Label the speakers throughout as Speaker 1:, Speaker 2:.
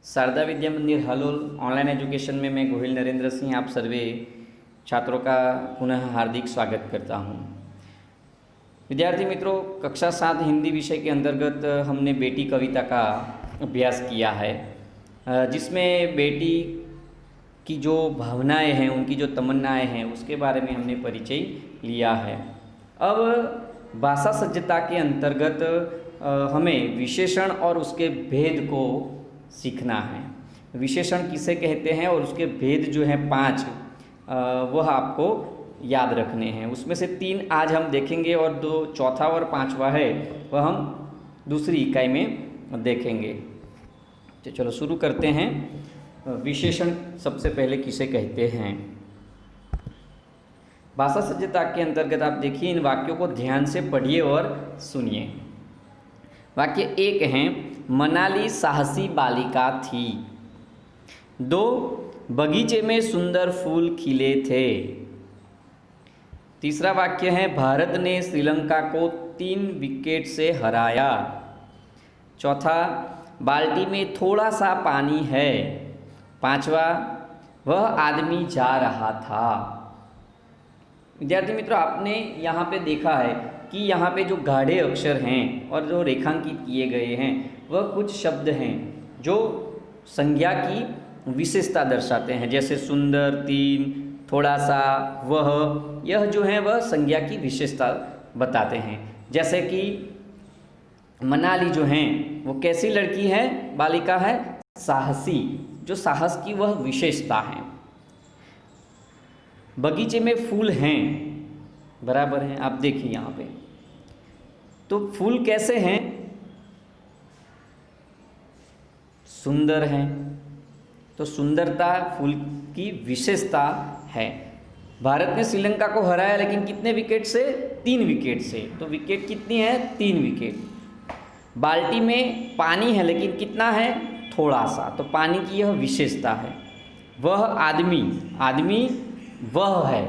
Speaker 1: शारदा विद्या मंदिर Halol online education में मैं गोहिल नरेंद्र सिंह आप सर्वे छात्रों का पुनः हार्दिक स्वागत करता हूं। विद्यार्थी मित्रों, कक्षा 7 हिंदी विषय के अंतर्गत हमने बेटी कविता का अभ्यास किया है, जिसमें बेटी की जो भावनाएं हैं, उनकी जो तमन्नाएं हैं, उसके बारे में हमने परिचय लिया है। अब भाषा सज्जता के अंतर्गत हमें विशेषण और उसके भेद को सीखना है। विशेषण किसे कहते हैं और उसके भेद जो हैं 5 वह आपको याद रखने हैं। उसमें से 3 आज हम देखेंगे और 2 चौथा और 5वां है वह हम दूसरी इकाई में देखेंगे। तो चलो शुरू करते हैं। विशेषण सबसे पहले किसे कहते हैं। भाषा सज्जता के अंतर्गत आप देखिए, इन वाक्यों को ध्यान से पढ़िए और सुनिए। वाक्य 1 है, मनाली साहसी बालिका थी। 2, बगीचे में सुंदर फूल खिले थे। तीसरा वाक्य है, भारत ने श्रीलंका को 3 विकेट से हराया। चौथा, बाल्टी में थोड़ा सा पानी है। 5वां, वह आदमी जा रहा था। विद्यार्थी मित्रों, आपने यहाँ पे देखा है कि यहाँ पे जो गाढ़े अक्षर हैं और जो रेखांकित किए गए हैं वह कुछ शब्द हैं जो संज्ञा की विशेषता दर्शाते हैं, जैसे सुंदर, 3, थोड़ा सा, वह, यह जो है वह संज्ञा की विशेषता बताते हैं। जैसे कि मनाली जो हैं वो कैसी लड़की है, बालिका है, साहसी, जो साहस की वह विशेषता है। बगीचे में फूल हैं, बराबर हैं। आप देखिए यहाँ पे तो फूल कैसे हैं, सुंदर हैं, तो सुंदरता फूल की विशेषता है। भारत ने श्रीलंका को हराया, लेकिन कितने विकेट से? 3 विकेट से। तो विकेट कितनी है? 3 विकेट। बाल्टी में पानी है, लेकिन कितना है? थोड़ा सा। तो पानी की यह विशेषता है। वह आदमी, आदमी वह है।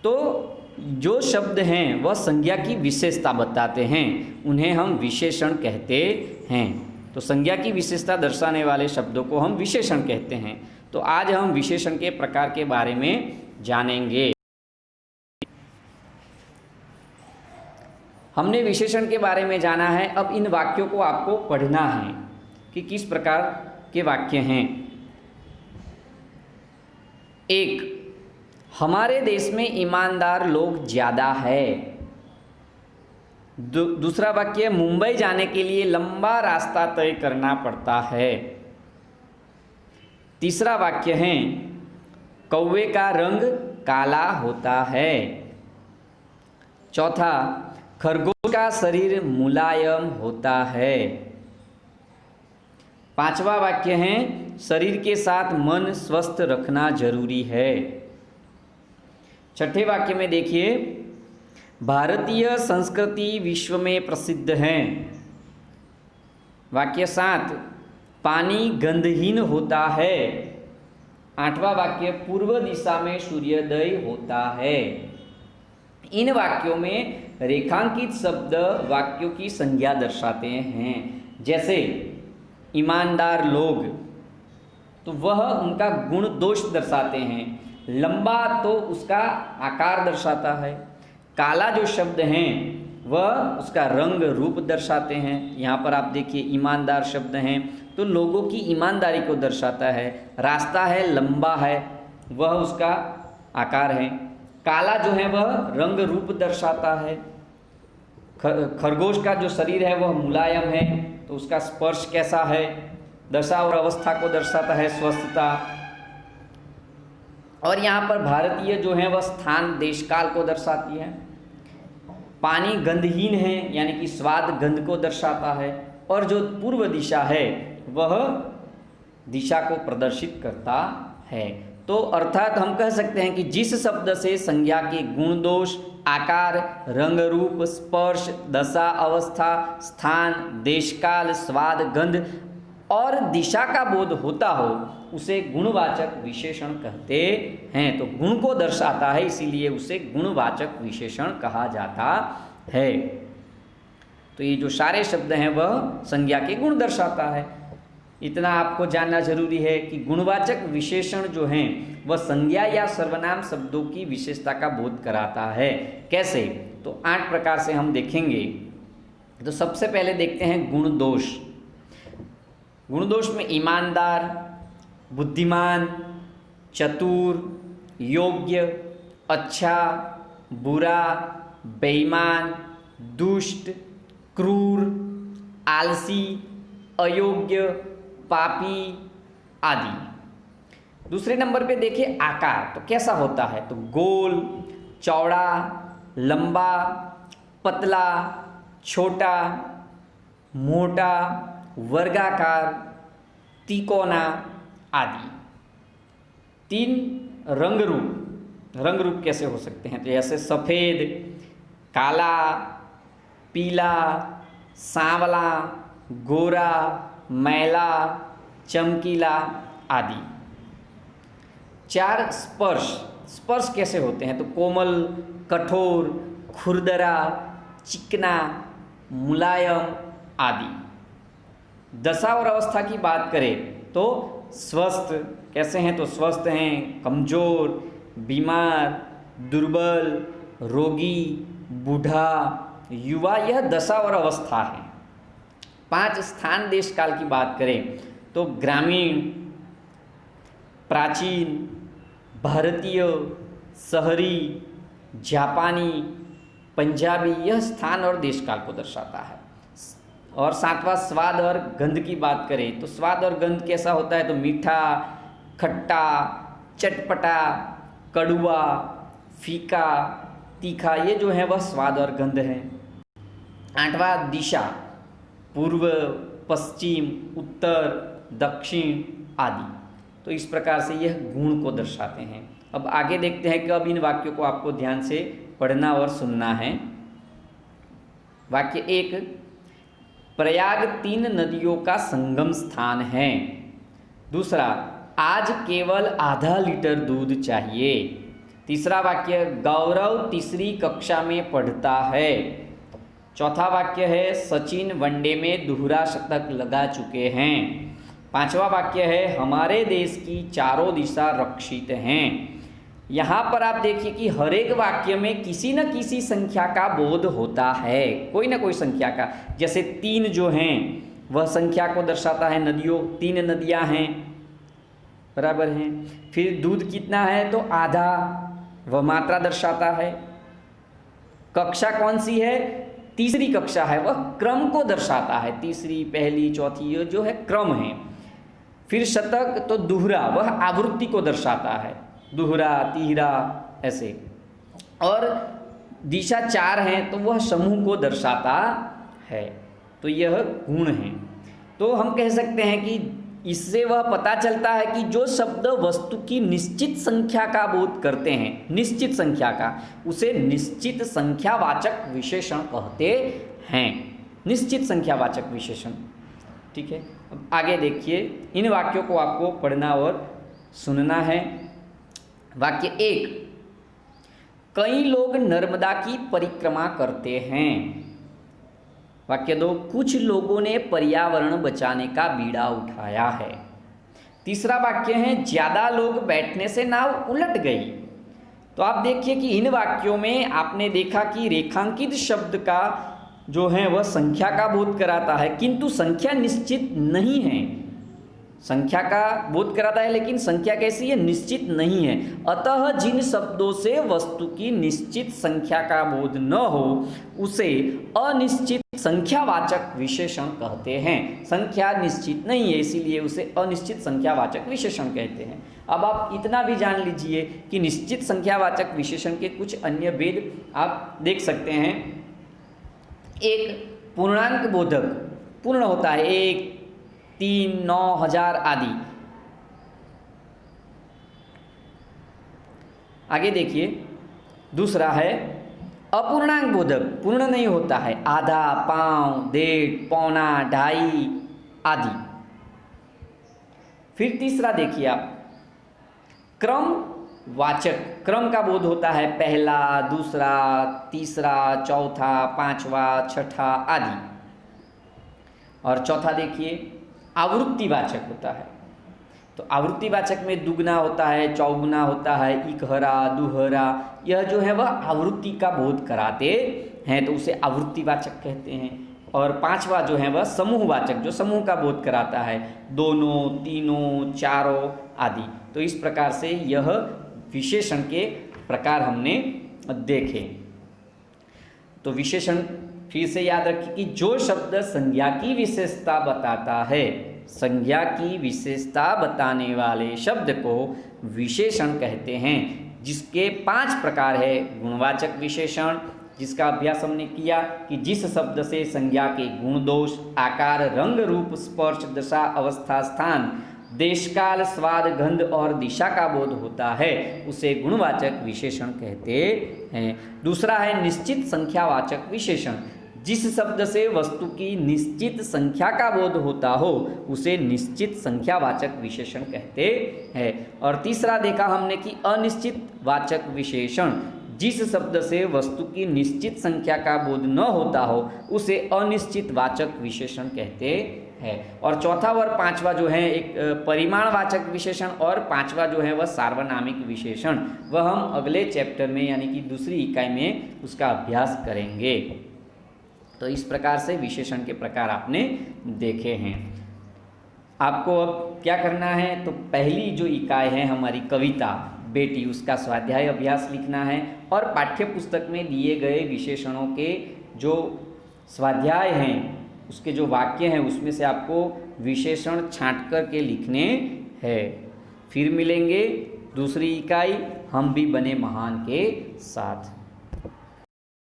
Speaker 1: तो जो शब्द हैं वह संज्ञा की विशेषता बताते हैं, उन्हें हम विशेषण कहते हैं। तो संज्ञा की विशेषता दर्शाने वाले शब्दों को हम विशेषण कहते हैं। तो आज हम विशेषण के प्रकार के बारे में जानेंगे। हमने विशेषण के बारे में जाना है। अब इन वाक्यों को आपको पढ़ना है कि किस प्रकार के वाक्य हैं। 1, हमारे देश में ईमानदार लोग ज़्यादा है। दूसरा वाक्य, मुंबई जाने के लिए लंबा रास्ता तय करना पड़ता है। तीसरा वाक्य है, कौवे का रंग काला होता है। चौथा, खरगोश का शरीर मुलायम होता है। 5वां वाक्य है, शरीर के साथ मन स्वस्थ रखना जरूरी है। 6ठे वाक्य में देखिए, भारतीय संस्कृति विश्व में प्रसिद्ध है। वाक्य 7, पानी गंधहीन होता है। 8वां वाक्य, पूर्व दिशा में सूर्योदय होता है। इन वाक्यों में रेखांकित शब्द वाक्यों की संज्ञा दर्शाते हैं। जैसे ईमानदार लोग, तो वह उनका गुण दोष दर्शाते हैं। लंबा तो उसका आकार दर्शाता है। काला जो शब्द हैं वह उसका रंग रूप दर्शाते हैं। यहाँ पर आप देखिए ईमानदार शब्द हैं तो लोगों की ईमानदारी को दर्शाता है। रास्ता है, लंबा है, वह उसका आकार है। काला जो है वह रंग रूप दर्शाता है। खरगोश का जो शरीर है वह मुलायम है, तो उसका स्पर्श कैसा है, दशा और अवस्था को दर्शाता है, स्वस्थता। और यहाँ पर भारतीय जो है वह स्थान, देश, काल को दर्शाती है। पानी गंधहीन है, यानी कि स्वाद, गंध को दर्शाता है। और जो पूर्व दिशा है वह दिशा को प्रदर्शित करता है। तो अर्थात हम कह सकते हैं कि जिस शब्द से संज्ञा के गुण दोष, आकार, रंग रूप, स्पर्श, दशा, अवस्था, स्थान, देशकाल, स्वाद, गंध और दिशा का बोध होता हो, उसे गुणवाचक विशेषण कहते हैं। तो गुण को दर्शाता है, इसीलिए उसे गुणवाचक विशेषण कहा जाता है। तो ये जो सारे शब्द हैं वह संज्ञा के गुण दर्शाता है। इतना आपको जानना जरूरी है कि गुणवाचक विशेषण जो हैं वह संज्ञा या सर्वनाम शब्दों की विशेषता का बोध कराता है। कैसे? तो 8 प्रकार से हम देखेंगे। तो सबसे पहले देखते हैं गुण दोष। गुण दोष में ईमानदार, बुद्धिमान, चतुर, योग्य, अच्छा, बुरा, बेईमान, दुष्ट, क्रूर, आलसी, अयोग्य, पापी आदि। दूसरे नंबर पे देखिए आकार, तो कैसा होता है? तो गोल, चौड़ा, लंबा, पतला, छोटा, मोटा, वर्गाकार, तिकोना आदि। 3 रंग रूप। रंग रूप कैसे हो सकते हैं? तो जैसे सफ़ेद, काला, पीला, सांवला, गोरा, मैला, चमकीला आदि। 4 स्पर्श। स्पर्श कैसे होते हैं? तो कोमल, कठोर, खुरदरा, चिकना, मुलायम आदि। दशा और अवस्था की बात करें तो स्वस्थ कैसे हैं? तो स्वस्थ हैं, कमजोर, बीमार, दुर्बल, रोगी, बूढ़ा, युवा, यह दशा और अवस्था है। 5 स्थान देश काल की बात करें तो ग्रामीण, प्राचीन, भारतीय, शहरी, जापानी, पंजाबी, यह स्थान और देश काल को दर्शाता है। और 7वां स्वाद और गंध की बात करें तो स्वाद और गंध कैसा होता है? तो मीठा, खट्टा, चटपटा, कड़वा, फीका, तीखा, ये जो है वह स्वाद और गंध है। 8वां दिशा, पूर्व, पश्चिम, उत्तर, दक्षिण आदि। तो इस प्रकार से यह गुण को दर्शाते हैं। अब आगे देखते हैं कि अब इन वाक्यों को आपको ध्यान से पढ़ना और सुनना है। वाक्य 1, प्रयाग 3 नदियों का संगम स्थान है। दूसरा, आज केवल आधा लीटर दूध चाहिए। तीसरा वाक्य, गौरव तीसरी कक्षा में पढ़ता है। चौथा वाक्य है, सचिन वनडे में दोहरा शतक लगा चुके हैं। 5वां वाक्य है, हमारे देश की चारों दिशा रक्षित हैं। यहाँ पर आप देखिए कि हर एक वाक्य में किसी न किसी संख्या का बोध होता है, कोई ना कोई संख्या का। जैसे 3 जो हैं वह संख्या को दर्शाता है, नदियों, 3 नदियाँ हैं, बराबर हैं। फिर दूध कितना है? तो आधा, वह मात्रा दर्शाता है। कक्षा कौन सी है? तीसरी कक्षा है, वह क्रम को दर्शाता है। तीसरी, पहली, चौथी, ये जो है क्रम है। फिर शतक तो दोहरा, वह आवृत्ति को दर्शाता है, दोहरा, तीहरा ऐसे। और दिशा 4 हैं तो वह समूह को दर्शाता है। तो यह गुण है। तो हम कह सकते हैं कि इससे वह पता चलता है कि जो शब्द वस्तु की निश्चित संख्या का बोध करते हैं, निश्चित संख्या का, उसे निश्चित संख्यावाचक विशेषण कहते हैं। निश्चित संख्यावाचक विशेषण, ठीक है। अब आगे देखिए, इन वाक्यों को आपको पढ़ना और सुनना है। वाक्य 1, कई लोग नर्मदा की परिक्रमा करते हैं। वाक्य 2, कुछ लोगों ने पर्यावरण बचाने का बीड़ा उठाया है। तीसरा वाक्य है, ज़्यादा लोग बैठने से नाव उलट गई। तो आप देखिए कि इन वाक्यों में आपने देखा कि रेखांकित शब्द का जो है वह संख्या का बोध कराता है, किंतु संख्या निश्चित नहीं है। संख्या का बोध कराता है लेकिन संख्या कैसी है? निश्चित नहीं है। अतः जिन शब्दों से वस्तु की निश्चित संख्या का बोध न हो उसे अनिश्चित संख्यावाचक विशेषण कहते हैं। संख्या निश्चित नहीं है इसीलिए उसे अनिश्चित संख्यावाचक विशेषण कहते हैं। अब आप इतना भी जान लीजिए कि निश्चित संख्यावाचक विशेषण के कुछ अन्य भेद आप देख सकते हैं। एक, पूर्णांक बोधक, पूर्ण होता है, 1, 3, 9, 1000 आदि। आगे देखिए, दूसरा है अपूर्णांक बोधक, पूर्ण नहीं होता है, आधा, पाँव, 1.5, पौना, 2.5 आदि। फिर तीसरा देखिए आप, क्रम वाचक, क्रम का बोध होता है, पहला, दूसरा, तीसरा, चौथा, 5वां, 6ठा आदि। और चौथा देखिए, आवृत्तिवाचक होता है। तो आवृत्तिवाचक में दुगना होता है, चौगुना होता है, इकहरा, दुहरा, यह जो है वह आवृत्ति का बोध कराते हैं, तो उसे आवृत्तिवाचक कहते हैं। और पांचवा जो है वह समूहवाचक, जो समूह का बोध कराता है, दोनों, तीनों, चारों आदि। तो इस प्रकार से यह विशेषण के प्रकार हमने देखे। तो विशेषण फिर से याद रखिए कि जो शब्द संज्ञा की विशेषता बताता है, संज्ञा की विशेषता बताने वाले शब्द को विशेषण कहते हैं, जिसके 5 प्रकार है। गुणवाचक विशेषण, जिसका अभ्यास हमने किया कि जिस शब्द से संज्ञा के गुण, दोष, आकार, रंग, रूप, स्पर्श, दशा, अवस्था, स्थान, देश, काल, स्वाद, गंध और दिशा का बोध होता है, उसे गुणवाचक विशेषण कहते हैं। दूसरा है निश्चित संख्यावाचक विशेषण, जिस शब्द से वस्तु की निश्चित संख्या का बोध होता हो, उसे निश्चित संख्यावाचक विशेषण कहते हैं। और तीसरा देखा हमने कि अनिश्चित वाचक विशेषण, जिस शब्द से वस्तु की निश्चित संख्या का बोध न होता हो, उसे अनिश्चित वाचक विशेषण कहते हैं। और चौथा और पांचवा जो है एक परिमाणवाचक विशेषण, और पांचवा जो है वह सार्वनामिक विशेषण, वह हम अगले चैप्टर में यानी कि दूसरी इकाई में उसका अभ्यास करेंगे। तो इस प्रकार से विशेषण के प्रकार आपने देखे हैं। आपको अब क्या करना है, तो पहली जो इकाई है हमारी कविता बेटी, उसका स्वाध्याय अभ्यास लिखना है, और पाठ्य पुस्तक में दिए गए विशेषणों के जो स्वाध्याय हैं, उसके जो वाक्य हैं, उसमें से आपको विशेषण छांट कर के लिखने हैं। फिर मिलेंगे दूसरी इकाई हम भी बने महान के साथ।